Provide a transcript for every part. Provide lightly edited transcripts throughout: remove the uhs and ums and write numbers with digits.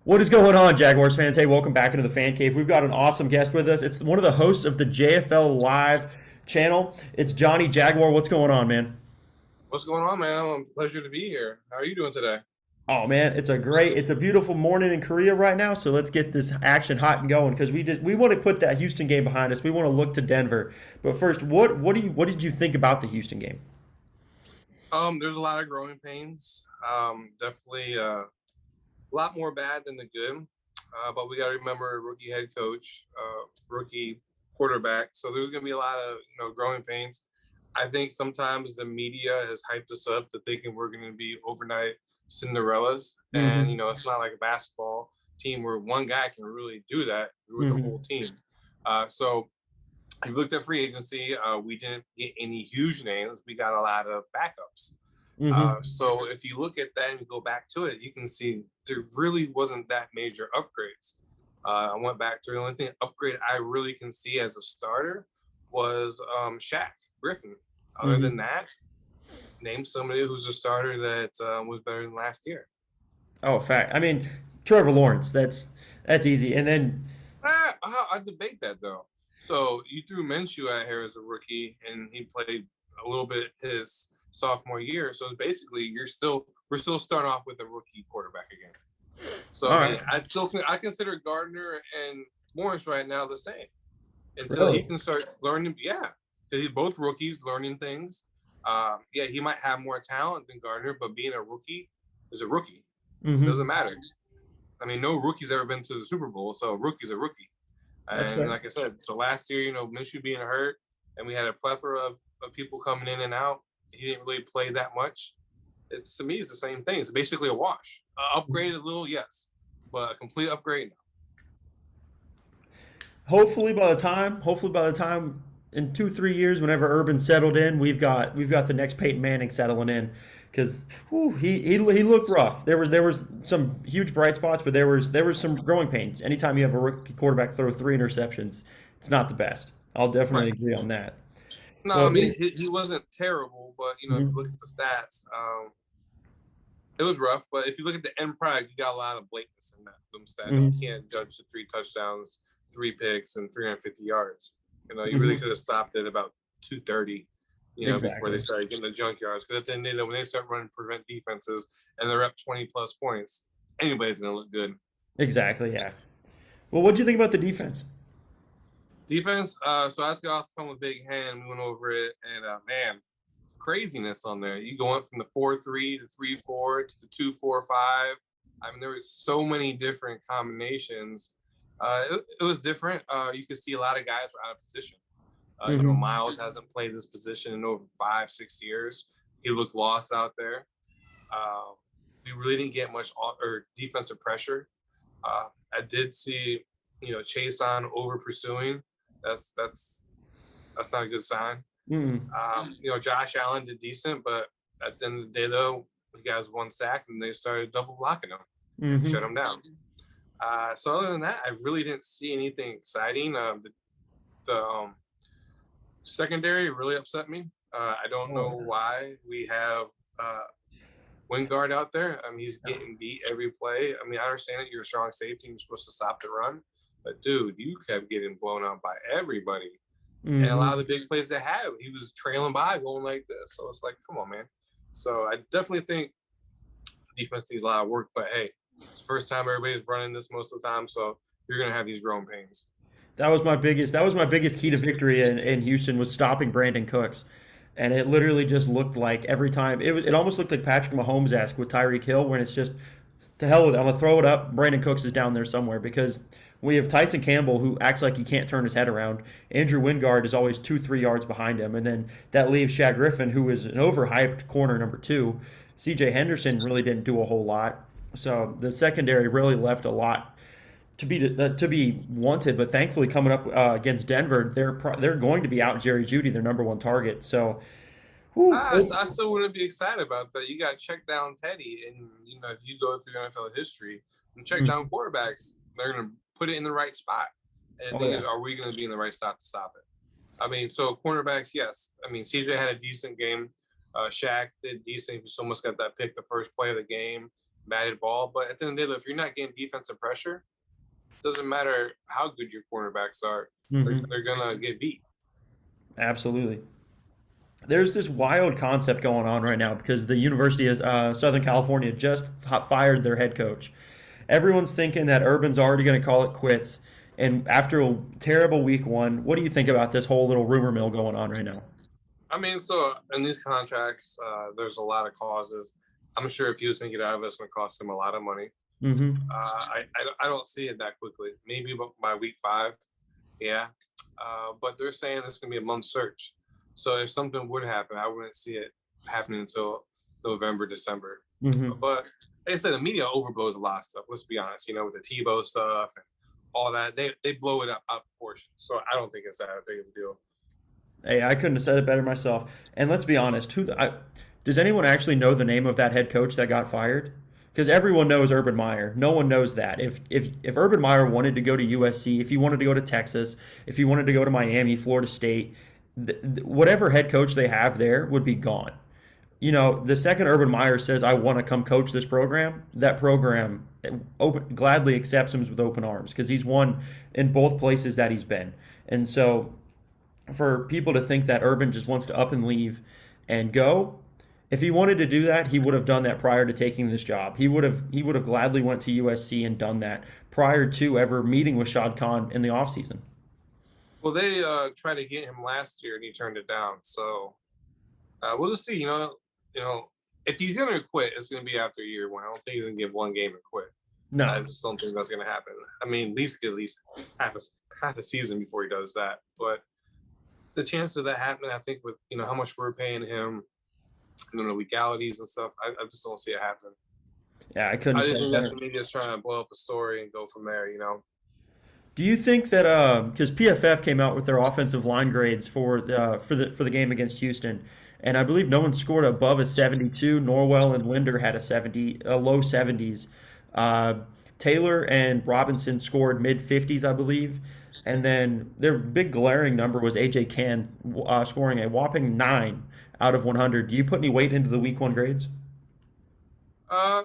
What is going on, Jaguars fans? Hey, welcome back into the Fan Cave. We've got an awesome guest with us. It's one of the hosts of the JFL Live channel. It's Johnny Jaguar. What's going on, man? What's going on, man? Pleasure to be here. How are you doing today? Oh man, it's a beautiful morning in Korea right now. So let's get this action hot and going because we want to put that Houston game behind us. We want to look to Denver. But first, what did you think about the Houston game? There's a lot of growing pains. Definitely a lot more bad than the good. But we got to remember rookie head coach, rookie quarterback. So there's going to be a lot of growing pains. I think sometimes the media has hyped us up to thinking we're going to be overnight Cinderellas, and Mm-hmm. it's not like a basketball team where one guy can really do that with the whole Mm-hmm. team. So if you looked at free agency, we didn't get any huge names. We got a lot of backups. Mm-hmm. So if you look at that and go back to it, you can see there really wasn't that major upgrades. I went back to the only thing upgrade I really can see as a starter was Shaq Griffin. Other than Mm-hmm. that, name somebody who's a starter that was better than last year. Oh, fact. I mean, Trevor Lawrence. That's easy. And then I debate that though. So you threw Minshew out here as a rookie, and he played a little bit his sophomore year. So basically, we're still starting off with a rookie quarterback again. So all I right, mean, I consider Gardner and Lawrence right now the same until he really. can start learning. Yeah, he's both rookies learning things. Yeah, he might have more talent than Gardner, but being a rookie is a rookie. It doesn't Mm-hmm. matter. I mean, no rookie's ever been to the Super Bowl, so a rookie's a rookie. That's And fair. like I said, so last year, Minshew being hurt, and we had a plethora of people coming in and out. He didn't really play that much. It's to me, it's the same thing. It's basically a wash. Upgraded a little, yes, but a complete upgrade, no. Hopefully by the time in 2 3 years, whenever Urban settled in, we've got the next Peyton Manning settling in, because he looked rough. There was some huge bright spots, but there was some growing pains. Anytime you have a rookie quarterback throw 3 interceptions, it's not the best. I'll definitely Right. agree on that. No, I But mean he wasn't terrible, but if you look Mhm. at the stats, it was rough. But if you look at the end product, you got a lot of blatantness in them stats. You Mhm. can't judge the 3 touchdowns, 3 picks, and 350 yards. You really could Mhm. have stopped at about 230. Before they Exactly. started getting the junkyards. Because at the end of the day, when they start running prevent defenses and they're up 20 plus points, anybody's going to look good. Exactly. Yeah. Well, what do you think about the defense? Defense, so I got off the phone with Big Hand. We went over it, and man, craziness on there. You going from the 4-3 to 3-4 to the 2-4-5. I mean, there were so many different combinations. It was different. You could see a lot of guys were out of position. Hmm. Miles hasn't played this position in over 5-6 years. He looked lost out there. Uh, we really didn't get much or defensive pressure. I did see, Chase on over pursuing. That's that's that's not a good sign. Hmm. Josh Allen did decent, but at the end of the day, though, he got one sack and they started double blocking him and shut Hmm. him down. So other than that, I really didn't see anything exciting. The secondary really upset me. I don't Oh know yeah. why we have uh, Wingard out there. I mean, he's getting beat every play. I mean, I understand that you're a strong safety and you're supposed to stop the run, but dude, you kept getting blown out by everybody. And a lot of the Hmm. big plays they had, he was trailing by going like this. So it's like, come on, man. So I definitely think defense needs a lot of work, but hey, it's the first time everybody's running this most of the time. So you're going to have these growing pains. That was my biggest key to victory in Houston was stopping Brandon Cooks. And it literally just looked like every time it almost looked like Patrick Mahomes esque with Tyreek Hill when it's just to hell with it. I'm gonna throw it up. Brandon Cooks is down there somewhere because we have Tyson Campbell who acts like he can't turn his head around. Andrew Wingard is always 2 3 yards behind him, and then that leaves Shaq Griffin, who is an overhyped corner number two. CJ Henderson really didn't do a whole lot, so the secondary really left a lot to be wanted. But thankfully, coming up against Denver, they're going to be out Jerry Judy, their number one target. So, whew, I still wouldn't be excited about that. You got to check down Teddy, and if you go through NFL history and check down quarterbacks, they're going to put it in the right spot. And the oh thing yeah. is, are we going to be in the right spot to stop it? I mean, so cornerbacks, yes. I mean, CJ had a decent game. Shaq did decent. He almost got that pick the first play of the game. batted ball. But at the end of the day, if you're not getting defensive pressure, it doesn't matter how good your cornerbacks are. Hmm. They're gonna get beat. Absolutely. There's this wild concept going on right now because the University of Southern California just fired their head coach. Everyone's thinking that Urban's already going to call it quits. And after a terrible week one, what do you think about this whole little rumor mill going on right now? I mean, so in these contracts, there's a lot of clauses. I'm sure if he was thinking out of it, it's going to cost him a lot of money. Hmm. I don't see it that quickly. Maybe by week 5, yeah. But they're saying it's going to be a month search. So if something would happen, I wouldn't see it happening until November, December. Hmm. But like I said, the media overblows a lot of stuff. Let's be honest. With the Tebow stuff and all that, they blow it up out of proportion. So I don't think it's that big of a deal. Hey, I couldn't have said it better myself. And let's be honest, does anyone actually know the name of that head coach that got fired? Because everyone knows Urban Meyer. No one knows that. If Urban Meyer wanted to go to USC, if he wanted to go to Texas, if he wanted to go to Miami, Florida State, whatever head coach they have there would be gone. The second Urban Meyer says, I want to come coach this program, that program gladly accepts him with open arms because he's won in both places that he's been. And so for people to think that Urban just wants to up and leave and go, if he wanted to do that, he would have done that prior to taking this job. He would have gladly went to USC and done that prior to ever meeting with Shad Khan in the offseason. Well, they tried to get him last year and he turned it down. So we'll just see. If he's gonna quit, it's gonna be after year 1. I don't think he's gonna give one game and quit. I No. just don't think that's gonna happen. I mean, at least half a season before he does that. But the chance of that happening, I think, with how much we're paying him, the legalities and stuff, I just don't see it happening. Yeah, I couldn't I have just said think it that's better. the media trying to blow up a story and go from there. Do you think that because PFF came out with their offensive line grades for the game against Houston, and I believe no one scored above a 72. Norwell and Linder had a low 70s. Uh, Taylor and Robinson scored mid 50s, I believe, and then their big glaring number was AJ Can scoring a whopping 9 out of 100. Do you put any weight into the Week 1 grades?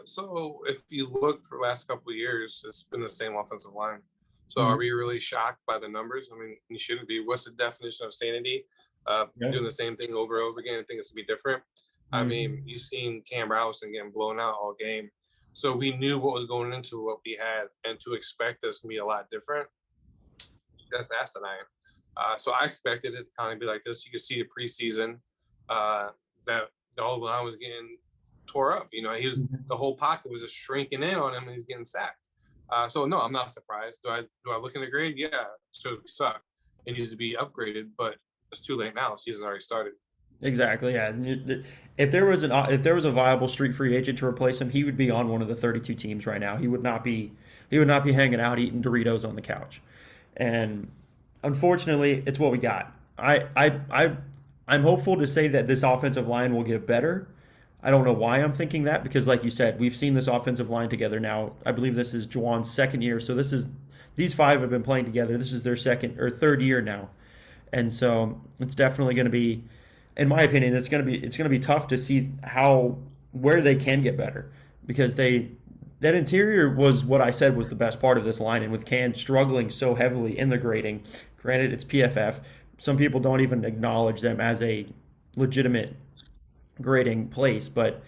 So if you look for the last couple of years, it's been the same offensive line. So are Mhm. we really shocked by the numbers? I mean, you shouldn't be. What's the definition of sanity? Yeah. Doing the same thing over and over again and think it's to be different. I mean, Mhm. you've seen Cam Robinson getting blown out all game. So we knew what was going into what we had, and to expect us to be a lot different, that's asinine. So I expected it to kind of be like this. You could see the preseason that the whole line was getting tore up. The whole pocket was just shrinking in on him, and he's getting sacked. So no, I'm not surprised. Do I look in the grade? Yeah, it shows we suck. It needs to be upgraded, but it's too late now. The season already started. Exactly. Yeah. If there was a viable street free agent to replace him, he would be on one of the 32 teams right now. He would not be hanging out eating Doritos on the couch. And unfortunately, it's what we got. I'm hopeful to say that this offensive line will get better. I don't know why I'm thinking that because, like you said, we've seen this offensive line together now. I believe this is Juwan's second year, so these five have been playing together. This is their second or third year now, and so it's definitely going to be, in my opinion, it's going to be tough to see where they can get better because that interior was what I said was the best part of this line, and with Can struggling so heavily in the grading, granted it's PFF, some people don't even acknowledge them as a legitimate grading place, but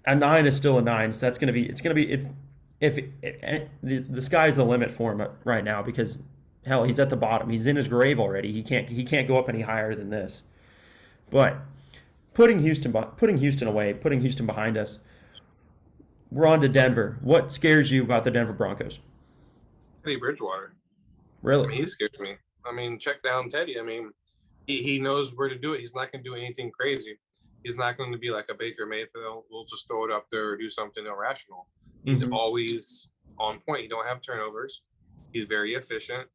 a 9 is still a 9. So it's if the sky's the limit for him right now because hell, he's at the bottom. He's in his grave already. He can't go up any higher than this. But putting Houston away, putting Houston behind us, we're on to Denver. What scares you about the Denver Broncos? Teddy Bridgewater. I Really? mean, he scares me. I mean, check down Teddy. I mean, he knows where to do it. He's not going to do anything crazy. He's not going to be like a Baker Mayfield. We'll just throw it up there or do something irrational. He's Mm-hmm. always on point. He don't have turnovers. He's very efficient.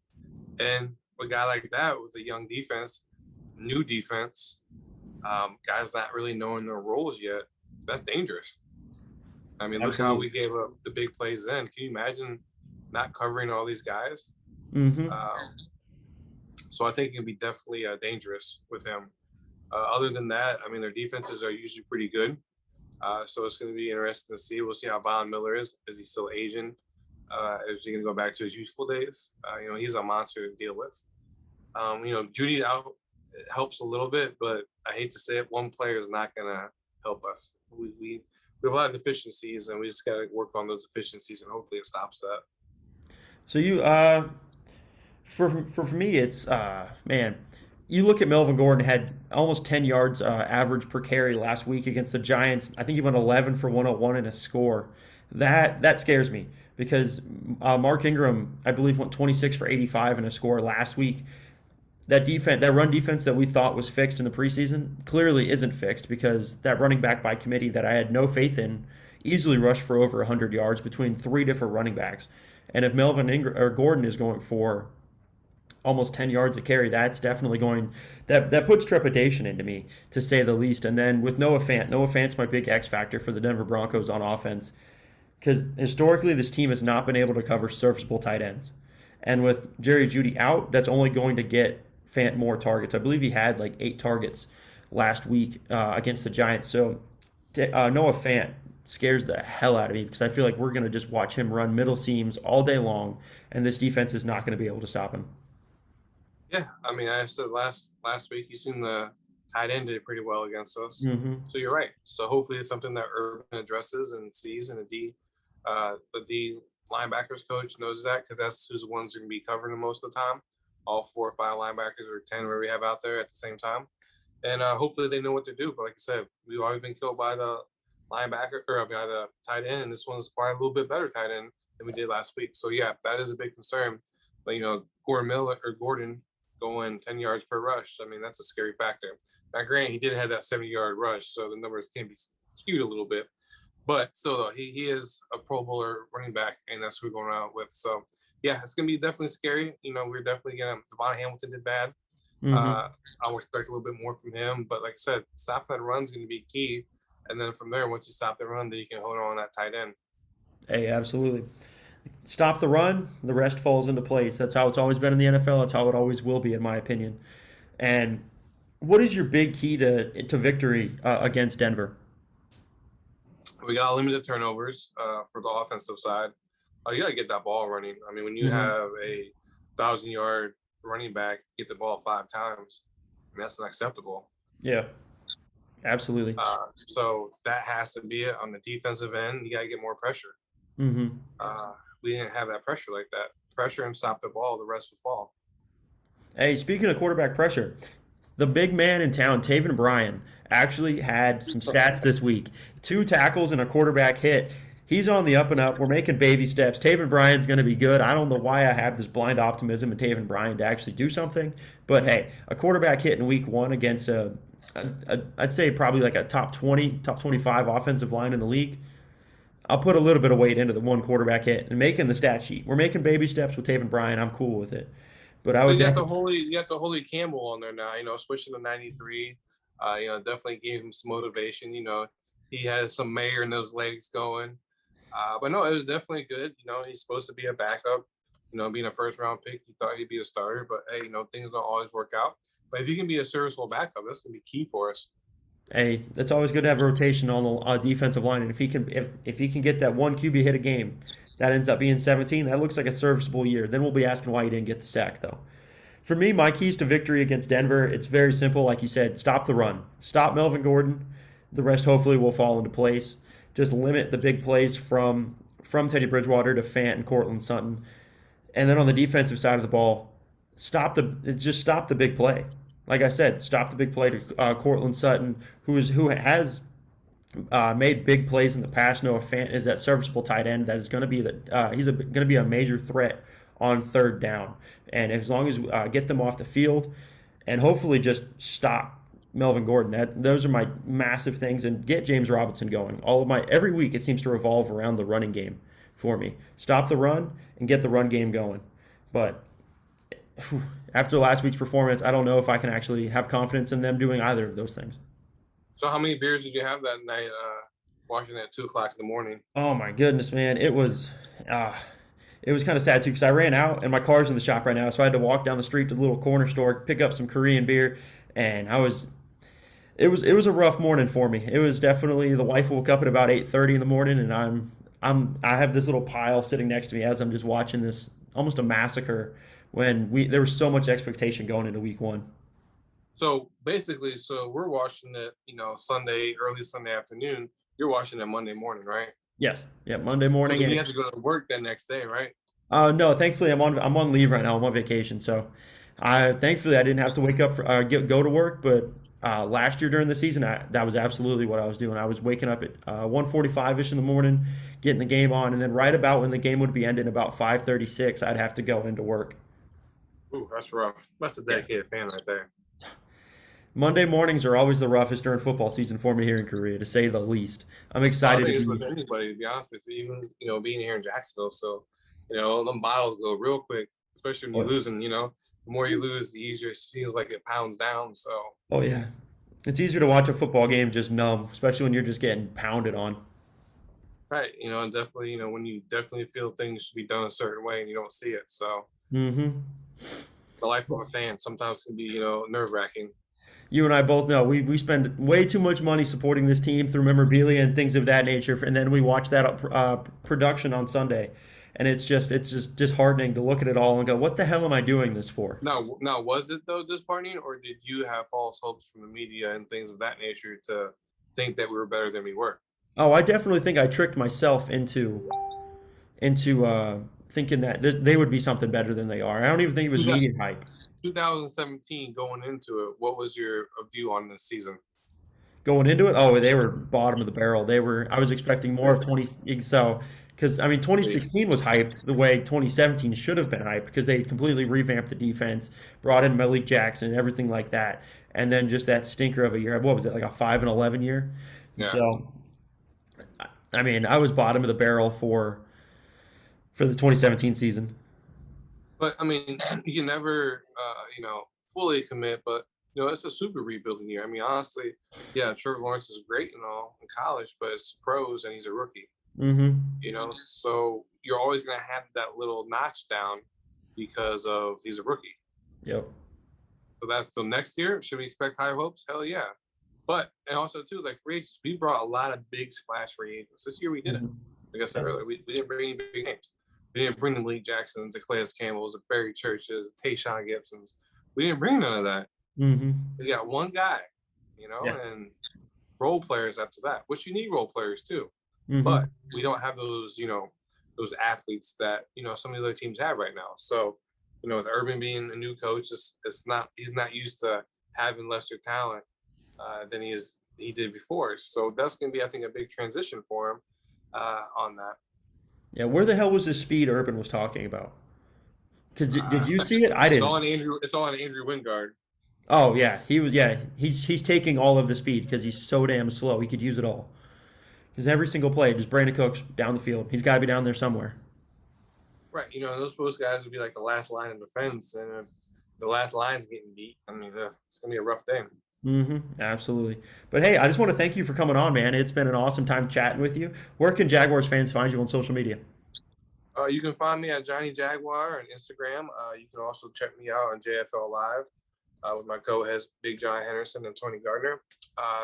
And a guy like that with a young defense, new defense, guys not really knowing their roles yet, that's dangerous. I mean, look how Absolutely. we gave up the big plays then. Can you imagine not covering all these guys? Mm-hmm. Um, so I think it can be definitely dangerous with him. Other than that, I mean, their defenses are usually pretty good. So it's going to be interesting to see. We'll see how Von Miller is. Is he still Asian? Is he going to go back to his youthful days? He's a monster to deal with. Judy out helps a little bit, but I hate to say it, one player is not going to help us. We have a lot of deficiencies, and we just got to work on those deficiencies, and hopefully it stops that. So for me, it's man. You look at Melvin Gordon had almost 10 yards average per carry last week against the Giants. I think he went 11 for 101 in a score. That scares me because Mark Ingram, I believe, went 26 for 85 in a score last week. That run defense that we thought was fixed in the preseason, clearly isn't fixed because that running back by committee that I had no faith in easily rushed for over 100 yards between three different running backs. And if Melvin Ingram or Gordon is going for almost 10 yards a carry, that's definitely going that puts trepidation into me, to say the least. And then with Noah Fant's my big X factor for the Denver Broncos on offense, because historically this team has not been able to cover serviceable tight ends. And with Jerry Jeudy out, that's only going to get Fant more targets. I believe he had like 8 targets last week against the Giants. So Noah Fant scares the hell out of me because I feel like we're going to just watch him run middle seams all day long, and this defense is not going to be able to stop him. Yeah, I mean, I said last week, you seen the tight end did pretty well against us. Mm-hmm. So you're right. So hopefully it's something that Urban addresses and sees, and the D linebackers coach knows that, because that's who's the ones going to be covering him most of the time. All 4 or 5 linebackers or 10 where we have out there at the same time, and hopefully they know what to do. But like I said, we've always been killed by the linebacker or by the tight end, and this one's probably a little bit better tight end than we did last week. So yeah, that is a big concern. But Gordon going 10 yards per rush, I mean, that's a scary factor. Now, granted, he did have that 70-yard rush, so the numbers can be skewed a little bit. But still, though, he is a Pro Bowler running back, and that's who we're going out with. So, yeah, it's going to be definitely scary. We're definitely going to – Devon Hamilton did bad. Mm-hmm. I would expect a little bit more from him. But like I said, stopping that run is going to be key. And then from there, once you stop the run, then you can hold on that tight end. Hey, absolutely. Stop the run, the rest falls into place. That's how it's always been in the NFL. That's how it always will be, in my opinion. And what is your big key to victory against Denver? We got limited turnovers for the offensive side. You got to get that ball running. I mean, when you have a 1,000-yard running back get the ball 5 times, I mean, that's unacceptable. Yeah, absolutely. So that has to be it on the defensive end. You got to get more pressure. Mm-hmm. We didn't have that pressure like that. Pressure and stop the ball, the rest will fall. Hey, speaking of quarterback pressure, the big man in town, Taven Bryan, actually had some stats this week. 2 tackles and a quarterback hit. He's on the up and up. We're making baby steps. Taven Bryan's going to be good. I don't know why I have this blind optimism in Taven Bryan to actually do something. But, hey, a quarterback hit in week 1 against I'd say probably like a top 20, top 25 offensive line in the league. I'll put a little bit of weight into the 1 quarterback hit and making the stat sheet. We're making baby steps with Taven Bryan. I'm cool with it. But I would you got the Holy Campbell on there now, switching to 93. Definitely gave him some motivation. He has some mayor in those legs going. But no, it was definitely good. He's supposed to be a backup. Being a first-round pick, he thought he'd be a starter. But, hey, things don't always work out. But if he can be a serviceable backup, that's going to be key for us. Hey, that's always good to have a rotation on the defensive line. And if he can get that 1 QB hit a game, that ends up being 17. That looks like a serviceable year. Then we'll be asking why he didn't get the sack, though. For me, my keys to victory against Denver, it's very simple. Like you said, stop the run. Stop Melvin Gordon. The rest hopefully will fall into place. Just limit the big plays from Teddy Bridgewater to Fant and Cortland Sutton. And then on the defensive side of the ball, stop the big play. Like I said, stop the big play to Cortland Sutton, who has made big plays in the past. Noah Fant is that serviceable tight end that is going to be going to be a major threat on 3rd down. And as long as get them off the field, and hopefully just stop Melvin Gordon. Those are my massive things, and get James Robinson going. Every week it seems to revolve around the running game for me. Stop the run and get the run game going. But after last week's performance, I don't know if I can actually have confidence in them doing either of those things. So how many beers did you have that night watching at 2 o'clock in the morning? Oh, my goodness, man. It was kind of sad, too, because I ran out, and my car's in the shop right now, so I had to walk down the street to the little corner store, pick up some Korean beer, and It was a rough morning for me. It was definitely the wife woke up at about 8:30 in the morning, and I have this little pile sitting next to me as I'm just watching this almost a massacre when we there was so much expectation going into week one. So basically, so we're watching it, Sunday, early Sunday afternoon. You're watching it Monday morning, right? Yes, yeah, Monday So morning. then you And have to go to work that next day, right? no, thankfully I'm on leave right now. I'm on vacation, so I thankfully I didn't have to wake up for go to work. But last year during the season, that was absolutely what I was doing. I was waking up at 1:45 ish in the morning, getting the game on, and then right about when the game would be ending, about 5:36, I'd have to go into work. Ooh, that's rough. That's a Yeah. dedicated fan right there. Monday mornings are always the roughest during football season for me here in Korea, to say the least. I'm Well, I excited to think it's be. with anybody, to be honest with you, even, being here in Jacksonville. So, them bottles go real quick, especially when you're losing, the more you lose, the easier it feels like it pounds down. So, Oh yeah, it's easier to watch a football game just numb, especially when you're just getting pounded on. right. And definitely, when you definitely feel things should be done a certain way and you don't see it. So, Hmm. the life of a fan sometimes can be, nerve wracking. You and I both know we spend way too much money supporting this team through memorabilia and things of that nature, and then we watch that production on Sunday, and it's just disheartening to look at it all and go, what the hell am I doing this for? Now, was it though disheartening, or did you have false hopes from the media and things of that nature to think that we were better than we were? Oh, I definitely think I tricked myself into thinking that they would be something better than they are. I don't even think it was media hype. 2017 going into it, what was your view on this season? Going into it, oh, they were bottom of the barrel. I was expecting more of 20, so, because I mean, 2016 was hyped the way 2017 should have been hyped because they completely revamped the defense, brought in Malik Jackson and everything like that. And then just that stinker of a year. What was it, like a 5-11 year? And Yeah, so, I mean, I was bottom of the barrel for the 2017 season. but I mean, you can never, fully commit. But it's a super rebuilding year. I mean, honestly, yeah, Trevor Lawrence is great and all in college, but it's pros and he's a rookie. Mm-hmm. So you're always gonna have that little notch down because of he's a rookie. Yep. So that's so next year. Should we expect higher hopes? Hell yeah. But and also too, like free agents, we brought a lot of big splash free agents. This year we didn't. Mm-hmm. Like I said earlier, we didn't bring any big names. We didn't bring the Malik Jacksons, the Calais Campbells, the Barry Churches, the Tayshawn Gibsons. We didn't bring none of that. Mm-hmm. We got one guy, Yeah. and role players after that, which you need role players too. Mm-hmm. But we don't have those athletes that, some of the other teams have right now. So, with Urban being a new coach, he's not used to having lesser talent than he did before. So that's going to be, I think, a big transition for him on that. Yeah. Where the hell was this speed Urban was talking about? Because did you see it? I It's all didn't. on Andrew. It's all on Andrew Wingard. Oh yeah, he was. Yeah, he's taking all of the speed because he's so damn slow. He could use it all. Because every single play, just Brandon Cooks down the field. He's got to be down there somewhere. Right. Those guys would be like the last line of defense, and if the last line's getting beat, I mean, it's gonna be a rough day. Mm-hmm. Absolutely. But hey, I just want to thank you for coming on, man. It's been an awesome time chatting with you. Where can Jaguars fans find you on social media? You can find me at Johnny Jaguar on Instagram. You can also check me out on JFL Live with my co-hosts Big John Henderson and Tony Gardner.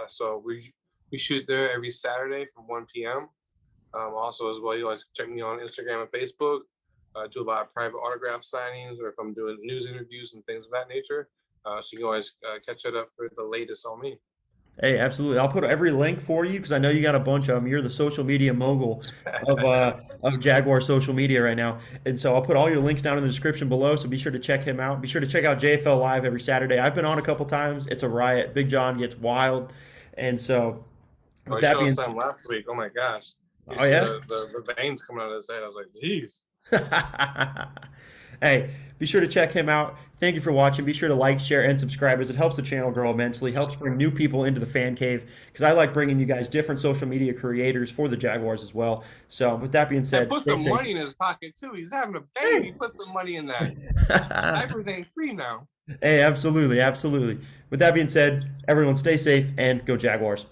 So we shoot there every Saturday from 1 p.m. Also, as well, you always check me on Instagram and Facebook. Do a lot of private autograph signings, or if I'm doing news interviews and things of that nature. So you can always catch it up for the latest on me. Hey, absolutely. I'll put every link for you because I know you got a bunch of them. You're the social media mogul of Jaguar social media right now, and so I'll put all your links down in the description below. So be sure to check him out. Be sure to check out JFL Live every Saturday. I've been on a couple times. It's a riot. Big John gets wild, and so Oh, with I that showed being, some last week. Oh my gosh. You oh see yeah. the veins coming out of his head. I was like, geez. Hey, be sure to check him out. Thank you for watching. Be sure to like, share, and subscribe as it helps the channel grow immensely, helps bring new people into the fan cave because I like bringing you guys different social media creators for the Jaguars as well. So, with that being And said, put stay some safe. money in his pocket too. He's having a baby. Put some money in that. Diapers ain't free now. Hey, absolutely, absolutely. With that being said, everyone stay safe and go Jaguars.